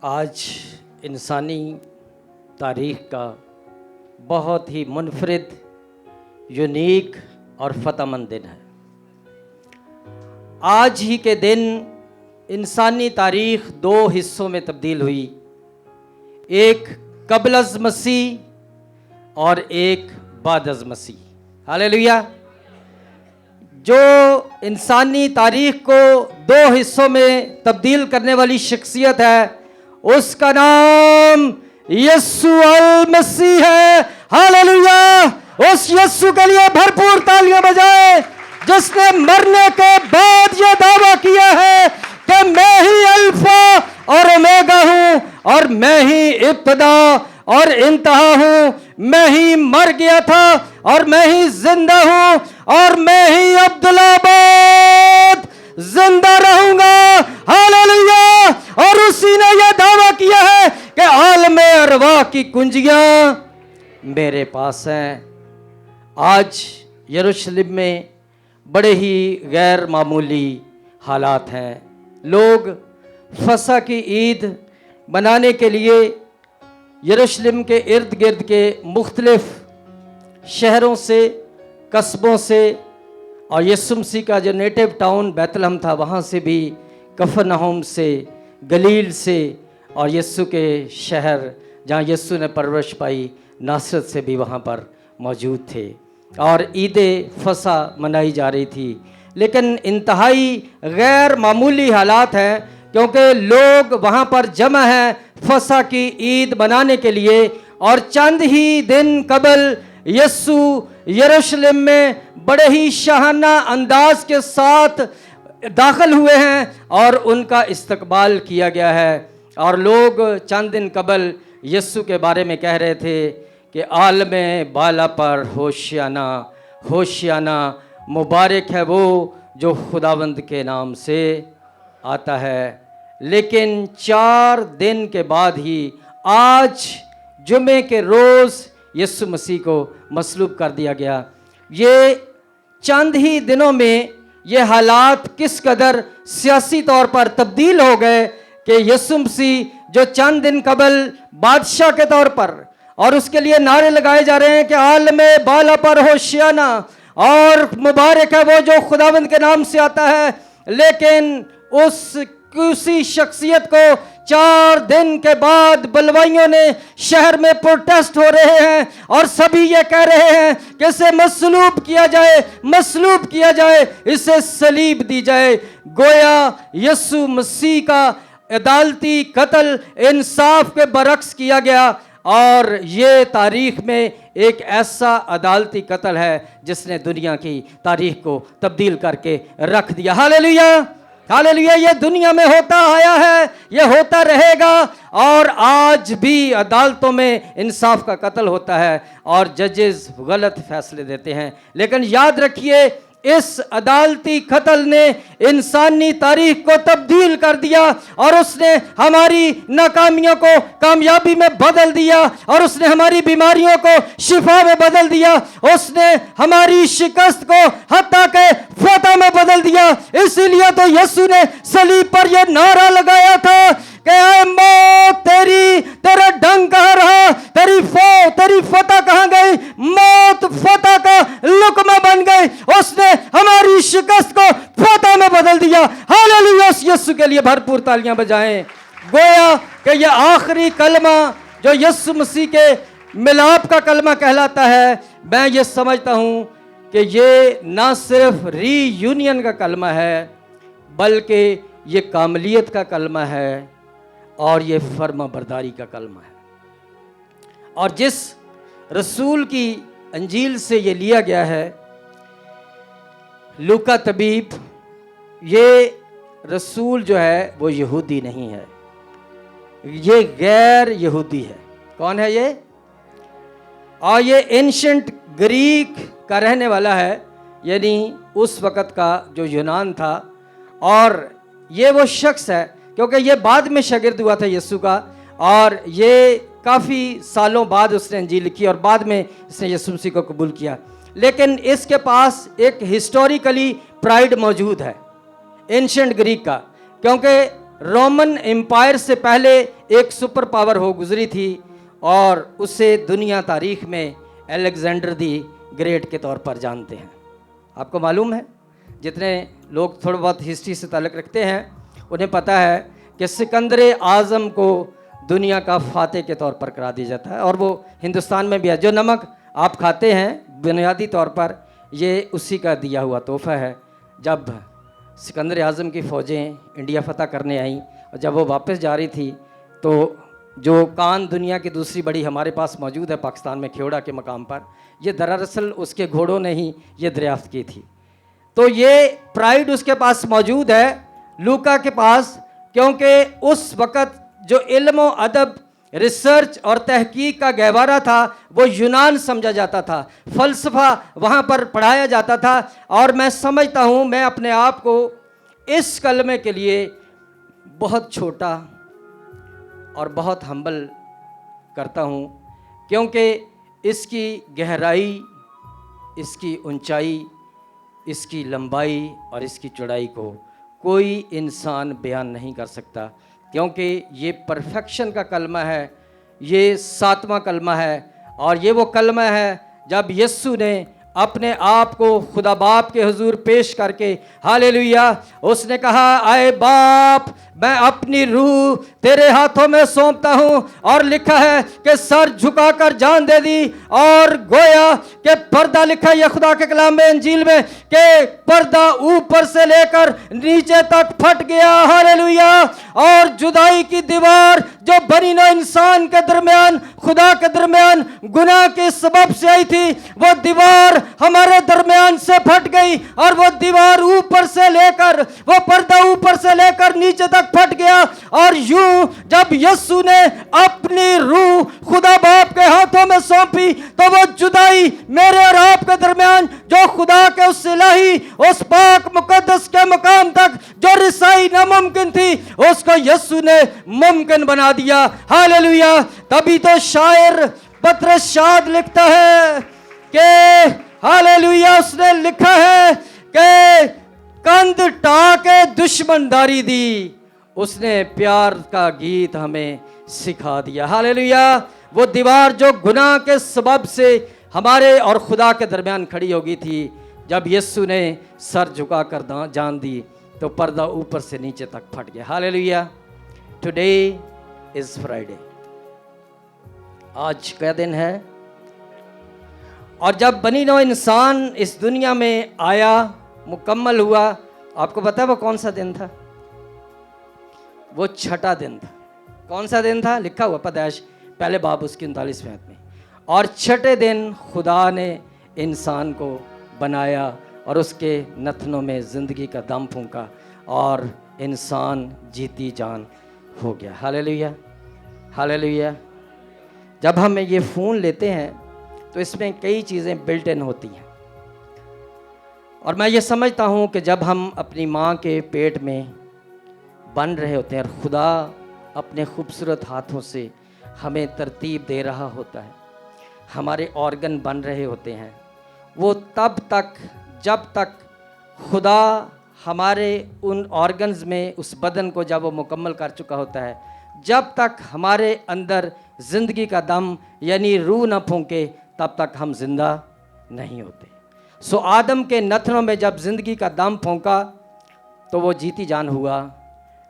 आज इंसानी तारीख़ का बहुत ही मुनफरिद, यूनिक और फ़तहमंद दिन है। आज ही के दिन इंसानी तारीख़ दो हिस्सों में तब्दील हुई, एक क़ब्ल अज़ मसीह और एक बाद अज़ मसीह। हालेलुया। जो इंसानी तारीख़ को दो हिस्सों में तब्दील करने वाली शख्सियत है, उसका नाम यीशु अल मसीह है। हालेलुया। उस यीशु के लिए भरपूर तालियां बजाएं, जिसने मरने के बाद यह दावा किया है कि मैं ही अल्फा और ओमेगा हूं, और मैं ही इब्तिदा और इंतहा हूं। मैं ही मर गया था और मैं ही जिंदा हूं, और मैं ही अब्दुल्लाबाद जिंदा रहूंगा। हालेलुया। और उसी ने यह दावा किया है कि आलमे अरवाह की कुंजियां मेरे पास हैं। आज यरूशलेम में बड़े ही गैर मामूली हालात हैं। लोग फसह की ईद मनाने के लिए यरूशलेम के इर्द गिर्द के मुख्तलिफ शहरों से, कस्बों से, और यीशु मसीह का जो नेटिव टाउन बैतलहम था वहाँ से भी, कफरनहूम से, गलील से, और यीशु के शहर जहाँ यीशु ने परवरिश पाई नासरत से भी वहाँ पर मौजूद थे, और ईद फसह मनाई जा रही थी। लेकिन इंतहाई गैर मामूली हालात हैं, क्योंकि लोग वहाँ पर जमा हैं फसह की ईद मनाने के लिए, और चंद ही दिन कबल यीशु यरूशलेम में बड़े ही शाहाना अंदाज के साथ दाखिल हुए हैं और उनका इस्तकबाल किया गया है। और लोग चंद दिन कबल यीशु के बारे में कह रहे थे कि आलमे बाला पर होशियाना, होशियाना, मुबारक है वो जो खुदावंद के नाम से आता है। लेकिन 4 दिन के बाद ही आज जुमे के रोज़ यीशु मसीह को मसलूब कर दिया गया। ये चंद ही दिनों में ये हालात किस कदर सियासी तौर पर तब्दील हो गए कि यीशु मसीह जो चंद दिन कबल बादशाह के तौर पर, और उसके लिए नारे लगाए जा रहे हैं कि आलमे बाला पर होशियाना, और मुबारक है वो जो खुदावंद के नाम से आता है। लेकिन उसी शख्सियत को 4 दिन के बाद बलवाइयों ने शहर में प्रोटेस्ट हो रहे हैं, और सभी ये कह रहे हैं कि इसे मसलूब किया जाए, मसलूब किया जाए, इसे सलीब दी जाए। गोया यीशु मसीह का अदालती कत्ल इंसाफ के बरक्स किया गया, और ये तारीख में एक ऐसा अदालती कत्ल है जिसने दुनिया की तारीख को तब्दील करके रख दिया। हालेलुया। हालेलुया। ये दुनिया में होता आया है, ये होता रहेगा, और आज भी अदालतों में इंसाफ का कत्ल होता है और जजेस गलत फैसले देते हैं। लेकिन याद रखिए, इस अदालती कत्ल ने इंसानी तारीख को तब्दील कर दिया, और उसने हमारी नाकामियों को कामयाबी में बदल दिया, और उसने हमारी बीमारियों को शिफा में बदल दिया, उसने हमारी शिकस्त को हत्ता के फतह में बदल दिया। इसीलिए तो यीशु ने सलीब पर यह नारा लगाया था कि ऐ मौत तेरा डंग कहाँ रहा, तेरी फतह कहाँ गई। मौत फतह का लुकमा बन गई, उसने हमारी शिकस्त को फतह में बदल दिया। हालेलुया। यीशु के लिए भरपूर तालियां बजाएं। गोया कि यह आखिरी कलमा जो यीशु मसीह के मिलाप का कलमा कहलाता है, मैं ये समझता हूं कि ये ना सिर्फ रीयूनियन का कलमा है, बल्कि ये कामलियत का कलमा है, और ये फर्मा बरदारी का कलमा है। और जिस रसूल की अंजील से ये लिया गया है, लूका तबीब, ये रसूल जो है वो यहूदी नहीं है, ये गैर यहूदी है। कौन है ये? और ये एंशंट ग्रीक का रहने वाला है, यानी उस वक़्त का जो यूनान था। और ये वो शख्स है, क्योंकि ये बाद में शागिर्द हुआ था यीशु का, और ये काफ़ी सालों बाद उसने अंजील लिखी, और बाद में इसने यीशु मसीह को कबूल किया। लेकिन इसके पास एक हिस्टोरिकली प्राइड मौजूद है एंशंट ग्रीक का, क्योंकि रोमन एम्पायर से पहले एक सुपर पावर हो गुजरी थी और उसे दुनिया तारीख में अलेक्जेंडर दी ग्रेट के तौर पर जानते हैं। आपको मालूम है, जितने लोग थोड़ा बहुत हिस्ट्री से ताल्लुक़ रखते हैं उन्हें पता है कि सिकंदर आज़म को दुनिया का फातेह के तौर पर करा दिया जाता है और वो हिंदुस्तान में भी है। जो नमक आप खाते हैं बुनियादी तौर पर ये उसी का दिया हुआ तोहफ़ा है। जब सिकंदर आज़म की फ़ौजें इंडिया फ़तह करने आईं और जब वो वापस जा रही थी तो जो कान दुनिया की दूसरी बड़ी हमारे पास मौजूद है पाकिस्तान में खेवड़ा के मकाम पर, ये दरअसल उसके घोड़ों ने ही ये दरियाफ्त की थी। तो ये प्राइड उसके पास मौजूद है लूका के पास, क्योंकि उस वक़्त जो इल्म व अदब, रिसर्च और तहकीक का गहवारा था वो यूनान समझा जाता था, फ़लसफ़ा वहाँ पर पढ़ाया जाता था। और मैं समझता हूँ, मैं अपने आप को इस कलमे के लिए बहुत छोटा और बहुत हम्बल करता हूँ, क्योंकि इसकी गहराई, इसकी ऊंचाई, इसकी लंबाई और इसकी चौड़ाई को कोई इंसान बयान नहीं कर सकता, क्योंकि ये परफेक्शन का कलमा है, ये 7वां कलमा है। और ये वो कलमा है जब यीशु ने अपने आप को खुदा बाप के हुजूर पेश करके, हालेलुया, उसने कहा, आए बाप, मैं अपनी रूह तेरे हाथों में सौंपता हूँ। और लिखा है कि सर झुकाकर जान दे दी, और गोया कि पर्दा लिखा है खुदा के कलाम में, इंजील में, कि पर्दा ऊपर से लेकर नीचे तक फट गया, हालेलुया। और जुदाई की दीवार जो बनी न इंसान के दरमियान, खुदा के दरमियान गुनाह के सबब से आई थी, वो दीवार हमारे दरमियान से फट गई। और वो दीवार ऊपर से लेकर, वो पर्दा ऊपर से लेकर नीचे तक फट गया। और यूं जब यीशु ने अपनी रूह खुदा बाप के हाथों में सौंपी, तो वो जुदाई मेरे और आपके दरमियान जो खुदा के उस इलाही, उस पाक मुकद्दस के मकाम तक जो रिसाई नामुमकिन थी, उसको यीशु ने मुमकिन बना दिया, हालेलुया। तभी तो शायर पतरस शाद लिखता है कि हालेलुया, उसने लिखा है कि कंध टाके दुश्मनदारी दी, उसने प्यार का गीत हमें सिखा दिया, हालेलुया। वो दीवार जो गुनाह के सबब से हमारे और खुदा के दरमियान खड़ी हो गई थी, जब यीशु ने सर झुकाकर जान दी तो पर्दा ऊपर से नीचे तक फट गया, हालेलुया। टुडे इज फ्राइडे, आज क्या दिन है। और जब बनी नौ इंसान इस दुनिया में आया, मुकम्मल हुआ, आपको पता है वो कौन सा दिन था? वो छठा दिन था। कौन सा दिन था? लिखा हुआ पैदाइश पहले बाब उसकी 39वें आयत में। और छठे दिन खुदा ने इंसान को बनाया और उसके नथनों में ज़िंदगी का दम फूंका और इंसान जीती जान हो गया, हालेलुया, हालेलुया। जब हम ये फ़ोन लेते हैं तो इसमें कई चीज़ें बिल्ट इन होती हैं, और मैं ये समझता हूँ कि जब हम अपनी माँ के पेट में बन रहे होते हैं और खुदा अपने खूबसूरत हाथों से हमें तरतीब दे रहा होता है, हमारे ऑर्गन बन रहे होते हैं, वो तब तक जब तक खुदा हमारे उन ऑर्गन्स में उस बदन को जब वो मुकम्मल कर चुका होता है, जब तक हमारे अंदर ज़िंदगी का दम यानी रूह न फूंके, तब तक हम जिंदा नहीं होते। सो आदम के नथनों में जब ज़िंदगी का दम फूंका तो वो जीती जान हुआ,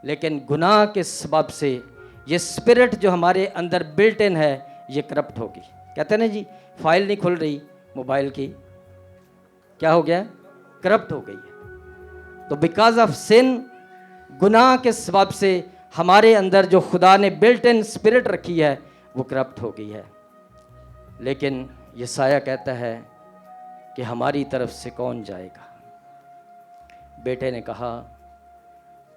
लेकिन गुनाह के सबब से ये स्पिरिट जो हमारे अंदर बिल्ट इन है ये करप्ट होगी। कहते हैं ना जी, फाइल नहीं खुल रही मोबाइल की, क्या हो गया? करप्ट हो गई है। तो बिकॉज ऑफ सिन, गुनाह के सबब से हमारे अंदर जो खुदा ने बिल्ट इन स्पिरिट रखी है वो करप्ट हो गई है। लेकिन यसाया कहता है कि हमारी तरफ से कौन जाएगा? बेटे ने कहा,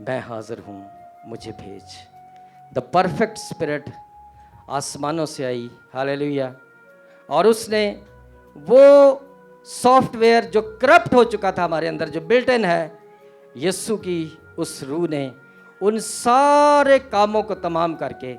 मैं हाजिर हूँ, मुझे भेज। द परफेक्ट स्पिरिट आसमानों से आई, हालेलुया, और उसने वो सॉफ्टवेयर जो करप्ट हो चुका था हमारे अंदर, जो बिल्ट इन है, यीशु की उस रूह ने उन सारे कामों को तमाम करके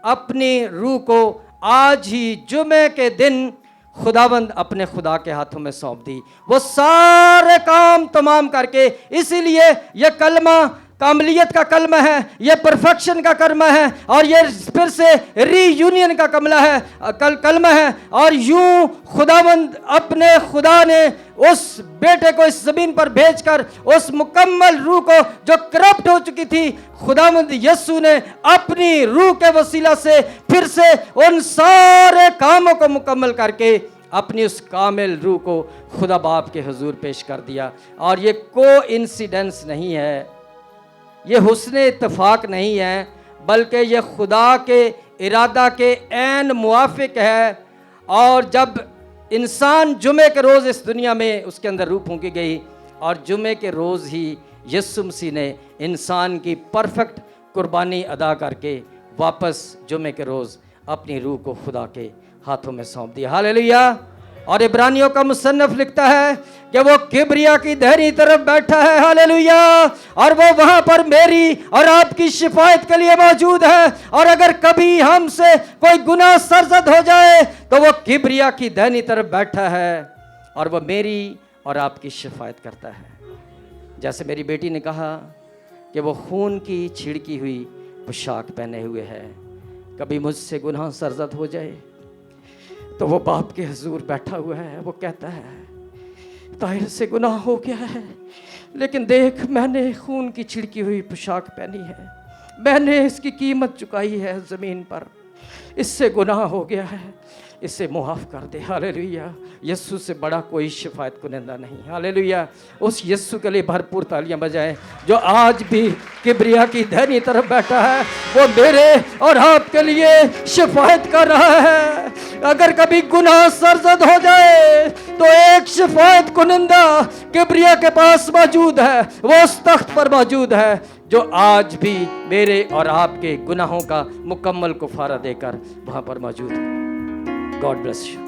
अपनी रूह को आज ही जुमे के दिन खुदाबंद अपने खुदा के हाथों में सौंप दी, वो सारे काम तमाम करके। इसीलिए यह कलमा कामलियत का कलमा है, ये परफेक्शन का कलमा है, और ये फिर से रीयूनियन का कलमा है। और यूं खुदावंद अपने खुदा ने उस बेटे को इस जमीन पर भेजकर उस मुकम्मल रूह को जो करप्ट हो चुकी थी, खुदावंद यीशु ने अपनी रूह के वसीला से फिर से उन सारे कामों को मुकम्मल करके अपनी उस कामिल रूह को खुदा बाप के हुजूर पेश कर दिया। और ये कोइंसिडेंस नहीं है, ये हुस्ने इत्तफाक नहीं है, बल्कि ये खुदा के इरादा के ऐन मुआफिक है। और जब इंसान जुमे के रोज़ इस दुनिया में उसके अंदर रूह फूंकी गई, और जुमे के रोज़ ही यीशु मसीह ने इंसान की परफेक्ट कुर्बानी अदा करके वापस जुमे के रोज़ अपनी रूह को खुदा के हाथों में सौंप दिया। हालेलुया। और इब्रानियों का मुसन्नफ लिखता है कि वो किबरिया की दाहिनी तरफ बैठा है। हालेलुया। और वो वहां पर मेरी और आपकी शिफायत के लिए मौजूद है। और अगर कभी हमसे कोई गुनाह सरजद हो जाए तो वो किबरिया की दाहिनी तरफ बैठा है और वो मेरी और आपकी शिफायत करता है। जैसे मेरी बेटी ने कहा कि वो खून की छिड़की हुई पोशाक पहने हुए है, कभी मुझसे गुनाह सरजद हो जाए तो वो बाप के हुजूर बैठा हुआ है, वो कहता है ताहिर से गुनाह हो गया है, लेकिन देख मैंने खून की छिड़की हुई पोशाक पहनी है, मैंने इसकी कीमत चुकाई है ज़मीन पर, इससे गुनाह हो गया है, इसे मुआफ़ कर दे। हालेलुया। यीशु से बड़ा कोई शिफायत कुनिंदा नहीं। हालेलुया। उस यीशु के लिए भरपूर तालियां बजाएं जो आज भी किबरिया की दाहिनी तरफ बैठा है, वो मेरे और आपके लिए शिफायत कर रहा है। अगर कभी गुनाह सरजद हो जाए तो एक शिफायत कुनिंदा किबरिया के पास मौजूद है, वो उस तख्त पर मौजूद है जो आज भी मेरे और आपके गुनाहों का मुकम्मल कुफारा देकर वहां पर मौजूद है। God bless you.